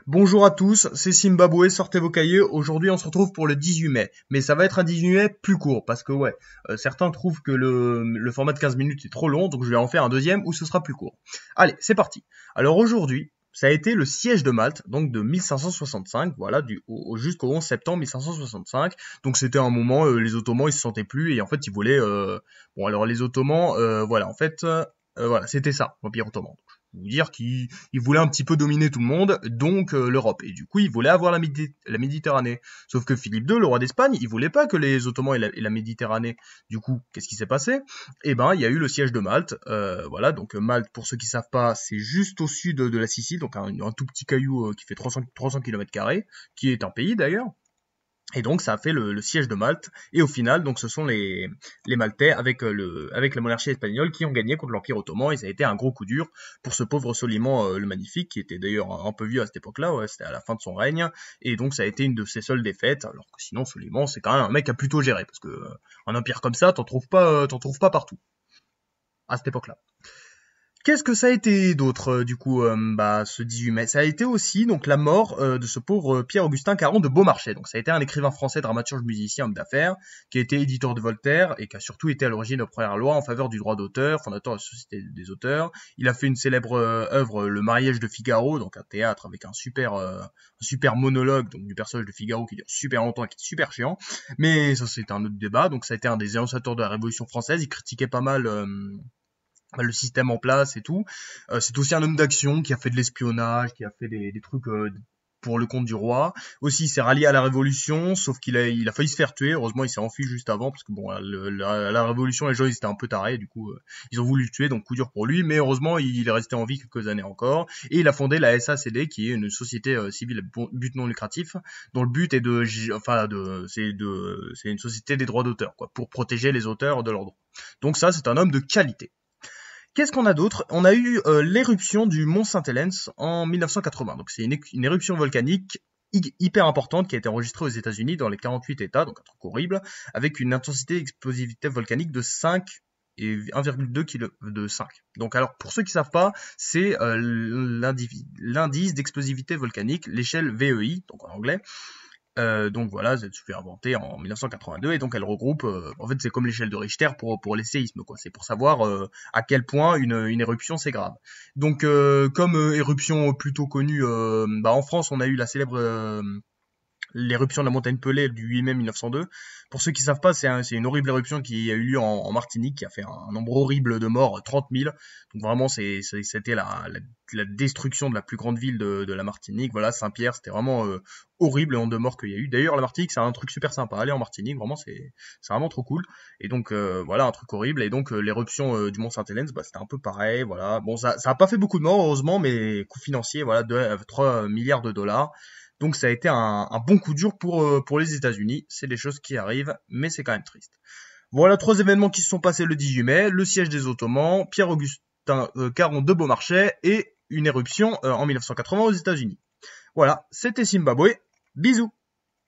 Bonjour à tous, c'est Zimbabwe, sortez vos cahiers. Aujourd'hui, on se retrouve pour le 18 mai. Mais ça va être un 18 mai plus court parce que certains trouvent que le format de 15 minutes est trop long, donc je vais en faire un deuxième où ce sera plus court. Allez, c'est parti. Alors aujourd'hui, ça a été le siège de Malte, donc de 1565, voilà, jusqu'au 11 septembre 1565. Donc c'était un moment, les Ottomans ils se sentaient plus et en fait ils voulaient, bon alors les Ottomans, voilà, c'était ça, l'Empire Ottoman. Je vais vous dire qu'ils voulaient un petit peu dominer tout le monde, donc l'Europe. Et du coup, ils voulaient avoir la Méditerranée. Sauf que Philippe II, le roi d'Espagne, il voulait pas que les Ottomans aient la Méditerranée. Du coup, qu'est-ce qui s'est passé? Eh ben, il y a eu le siège de Malte. Voilà, donc Malte, pour ceux qui savent pas, c'est juste au sud de la Sicile, donc un tout petit caillou qui fait 300 km², qui est un pays d'ailleurs. Et donc ça a fait le siège de Malte. Et au final, donc ce sont les Maltais avec la monarchie espagnole qui ont gagné contre l'Empire ottoman. Et ça a été un gros coup dur pour ce pauvre Soliman le Magnifique, qui était d'ailleurs un peu vieux à cette époque-là. Ouais, c'était à la fin de son règne. Et donc ça a été une de ses seules défaites. Alors que sinon Soliman, c'est quand même un mec qui a plutôt géré, parce que un empire comme ça, t'en trouves pas partout à cette époque-là. Qu'est-ce que ça a été d'autre ce 18 mai? Ça a été aussi donc la mort de ce pauvre Pierre-Augustin Caron de Beaumarchais. Donc ça a été un écrivain français, dramaturge, musicien, homme d'affaires, qui a été éditeur de Voltaire et qui a surtout été à l'origine de premières lois en faveur du droit d'auteur, fondateur de la Société des auteurs. Il a fait une célèbre œuvre, Le mariage de Figaro, donc un théâtre avec un super monologue donc du personnage de Figaro qui dure super longtemps et qui est super chiant. Mais ça c'est un autre débat. Donc ça a été un des annonciateurs de la Révolution française. Il critiquait pas mal le système en place et tout. C'est aussi un homme d'action qui a fait de l'espionnage, qui a fait des trucs pour le compte du roi. Aussi, il s'est rallié à la Révolution, sauf il a failli se faire tuer. Heureusement, il s'est enfui juste avant, parce que bon, la Révolution, les gens, ils étaient un peu tarés, du coup, ils ont voulu le tuer, donc coup dur pour lui. Mais heureusement, il est resté en vie quelques années encore. Et il a fondé la SACD, qui est une société civile à but non lucratif, dont le but est c'est une société des droits d'auteur, quoi, pour protéger les auteurs de leurs droits. Donc ça, c'est un homme de qualité. Qu'est-ce qu'on a d'autre? On a eu l'éruption du mont Saint-Helens en 1980. Donc c'est une éruption volcanique hyper importante qui a été enregistrée aux États-Unis dans les 48 États, donc un truc horrible, avec une intensité explosivité volcanique de 5 et 1,2 kg de 5. Donc alors pour ceux qui savent pas, c'est l'indice d'explosivité volcanique, l'échelle VEI, donc en anglais. Donc voilà, elle se fait inventer en 1982 et donc elle regroupe, en fait c'est comme l'échelle de Richter pour les séismes quoi, c'est pour savoir à quel point une éruption c'est grave. Donc comme éruption plutôt connue, en France on a eu la célèbre l'éruption de la montagne Pelée du 8 mai 1902. Pour ceux qui savent pas, c'est une horrible éruption qui a eu lieu en Martinique, qui a fait un nombre horrible de morts, 30 000. Donc vraiment, c'était la destruction de la plus grande ville de la Martinique. Voilà, Saint-Pierre, c'était vraiment horrible le nombre de morts qu'il y a eu. D'ailleurs, la Martinique, c'est un truc super sympa. Aller en Martinique, vraiment, c'est vraiment trop cool. Et donc voilà, un truc horrible. Et donc l'éruption du Mont Saint-Helens, c'était un peu pareil. Voilà, bon, ça a pas fait beaucoup de morts heureusement, mais coût financier, voilà, 3 milliards de dollars. Donc ça a été un bon coup dur pour les États-Unis. C'est des choses qui arrivent, mais c'est quand même triste. Voilà 3 événements qui se sont passés le 18 mai. Le siège des Ottomans, Pierre-Augustin Caron de Beaumarchais et une éruption en 1980 aux États-Unis. Voilà, c'était Zimbabwe. Bisous.